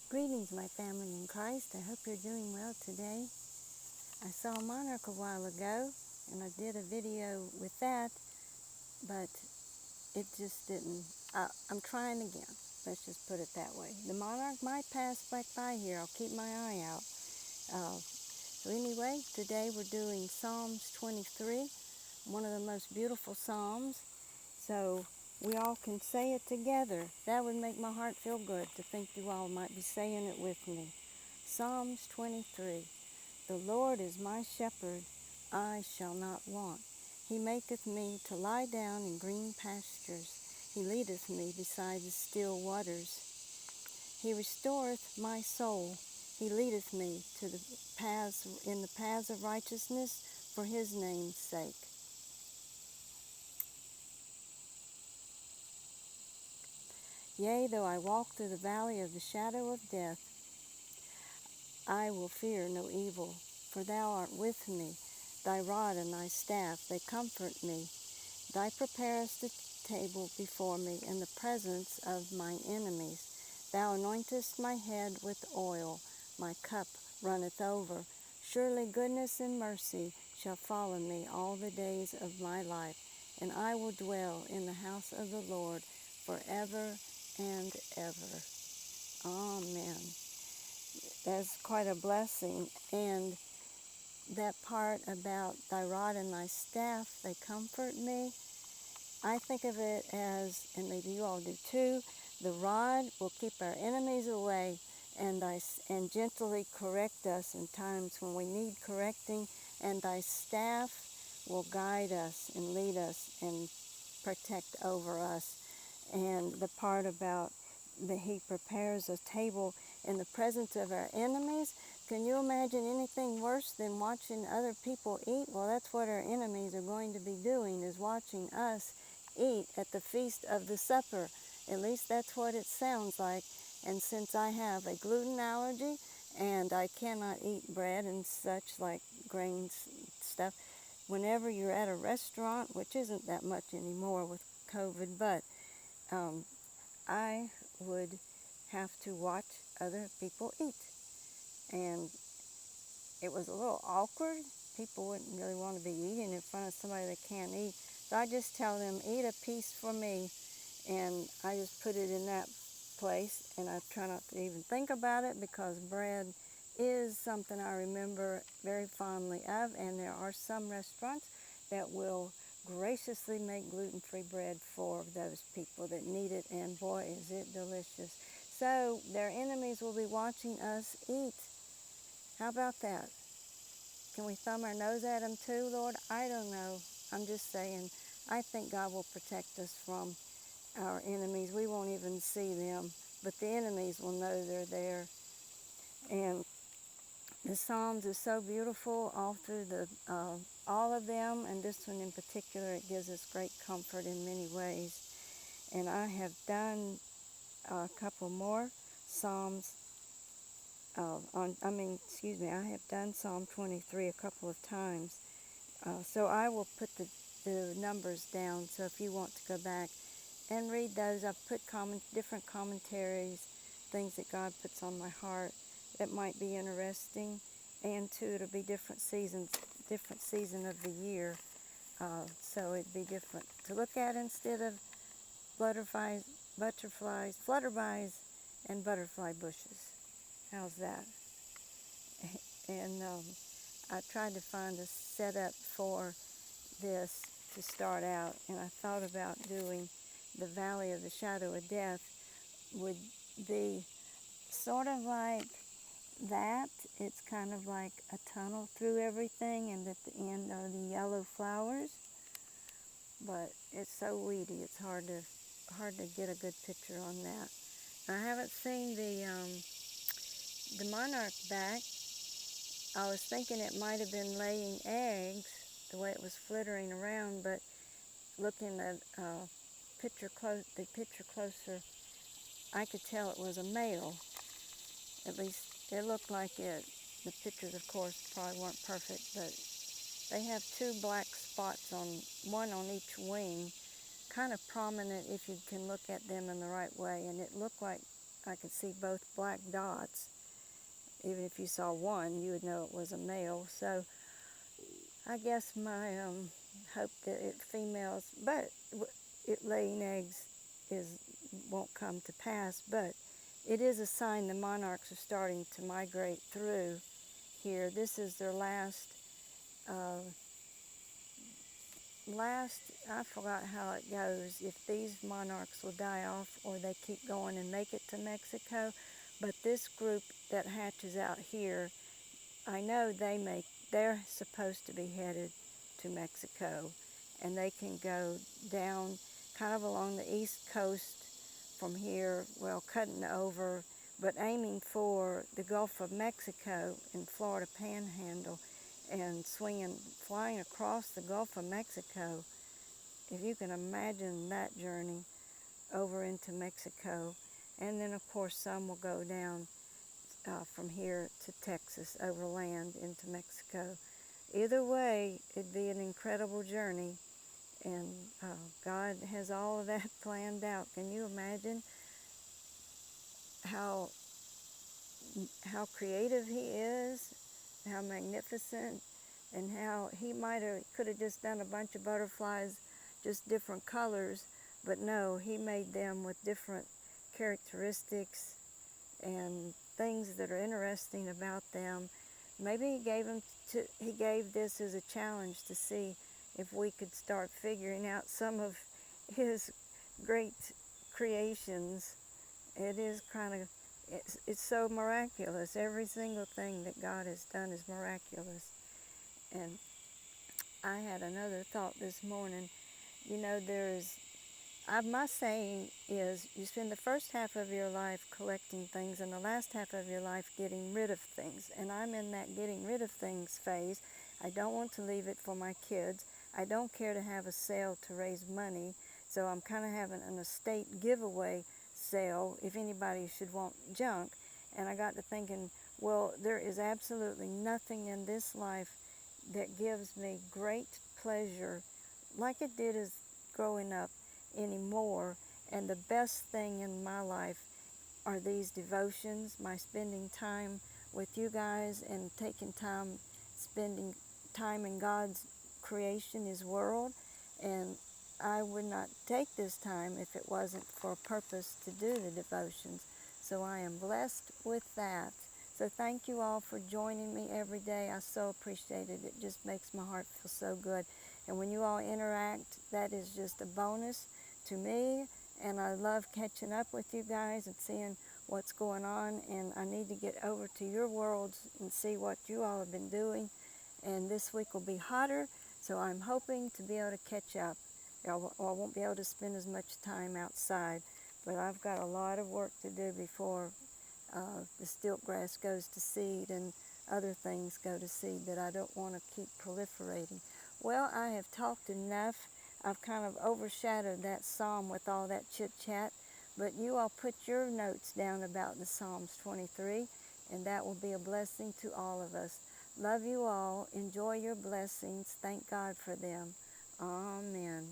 Greetings, my family in Christ. I hope you're doing well today. I saw a monarch a while ago, and I did a video with that, but it just didn't. I'm trying again. Let's just put it that way. The monarch might pass back by here. I'll keep my eye out. So anyway, today we're doing Psalms 23, one of the most beautiful psalms. So we all can say it together. That would make my heart feel good to think you all might be saying it with me. Psalms 23. The Lord is my shepherd, I shall not want. He maketh me to lie down in green pastures. He leadeth me beside the still waters. He restoreth my soul. He leadeth me to the paths in the paths of righteousness for his name's sake. Yea, though I walk through the valley of the shadow of death, I will fear no evil, for thou art with me. Thy rod and thy staff, they comfort me. Thou preparest a table before me in the presence of mine enemies. Thou anointest my head with oil, my cup runneth over. Surely goodness and mercy shall follow me all the days of my life, and I will dwell in the house of the Lord forever and ever. Amen. That's quite a blessing. And that part about thy rod and thy staff, they comfort me. I think of it as, and maybe you all do too, the rod will keep our enemies away and gently correct us in times when we need correcting, and thy staff will guide us and lead us and protect over us. And the part about that he prepares a table in the presence of our enemies. Can you imagine anything worse than watching other people eat? Well, that's what our enemies are going to be doing, is watching us eat at the feast of the supper. At least that's what it sounds like. And since I have a gluten allergy and I cannot eat bread and such like grains stuff, whenever you're at a restaurant, which isn't that much anymore with COVID, but I would have to watch other people eat. And it was a little awkward. People wouldn't really want to be eating in front of somebody that can't eat. So I just tell them, eat a piece for me. And I just put it in that place. And I try not to even think about it, because bread is something I remember very fondly of. And there are some restaurants that will graciously make gluten-free bread for those people that need it, and boy, is it delicious. So their enemies will be watching us eat. How about that? Can we thumb our nose at them too, Lord? I don't know. I'm just saying, I think God will protect us from our enemies. We won't even see them, but the enemies will know they're there. And the Psalms are so beautiful all through all of them, and this one in particular, it gives us great comfort in many ways. And I have done a couple more Psalms. I have done Psalm 23 a couple of times. So I will put the numbers down. So if you want to go back and read those, I've put different commentaries, things that God puts on my heart that might be interesting. And too, it'll be different season of the year. So it'd be different to look at instead of flutterbys, and butterfly bushes. How's that? And I tried to find a setup for this to start out, and I thought about doing the Valley of the Shadow of Death would be sort of like that. It's kind of like a tunnel through everything, and at the end are the yellow flowers. But it's so weedy, it's hard to get a good picture on that. I haven't seen the monarch back. I was thinking it might have been laying eggs the way it was flittering around, but looking at the picture closer, I could tell it was a male. At least it looked like it. The pictures, of course, probably weren't perfect, but they have two black spots one on each wing, kind of prominent if you can look at them in the right way, and it looked like I could see both black dots. Even if you saw one, you would know it was a male. So I guess my hope that it females, but it laying eggs won't come to pass. But it is a sign the monarchs are starting to migrate through here. This is their last. I forgot how it goes, if these monarchs will die off or they keep going and make it to Mexico. But this group that hatches out here, I know they're supposed to be headed to Mexico, and they can go down kind of along the east coast from here, well, cutting over, but aiming for the Gulf of Mexico and Florida Panhandle and flying across the Gulf of Mexico. If you can imagine that journey over into Mexico. And then, of course, some will go down from here to Texas, overland into Mexico. Either way, it'd be an incredible journey, and God has all of that planned out. Can you imagine how creative He is, how magnificent, and how He could have just done a bunch of butterflies, just different colors, but no, He made them with different characteristics and things that are interesting about them. Maybe He gave this as a challenge to see if we could start figuring out some of His great creations. It is it's so miraculous. Every single thing that God has done is miraculous. And I had another thought this morning. You know, my saying is, you spend the first half of your life collecting things and the last half of your life getting rid of things. And I'm in that getting rid of things phase. I don't want to leave it for my kids. I don't care to have a sale to raise money. So I'm kind of having an estate giveaway sale if anybody should want junk. And I got to thinking, well, there is absolutely nothing in this life that gives me great pleasure like it did as growing up anymore. And the best thing in my life are these devotions, my spending time with you guys and spending time in God's creation, His world. And I would not take this time if it wasn't for a purpose to do the devotions. So I am blessed with that. So thank you all for joining me every day. I so appreciate it. It just makes my heart feel so good. And when you all interact, that is just a bonus to me. And I love catching up with you guys and seeing what's going on. And I need to get over to your worlds and see what you all have been doing. And this week will be hotter, so I'm hoping to be able to catch up. I won't be able to spend as much time outside, but I've got a lot of work to do before the stiltgrass goes to seed and other things go to seed that I don't want to keep proliferating. Well, I have talked enough. I've kind of overshadowed that psalm with all that chit-chat, but you all put your notes down about the Psalms 23, and that will be a blessing to all of us. Love you all. Enjoy your blessings. Thank God for them. Amen.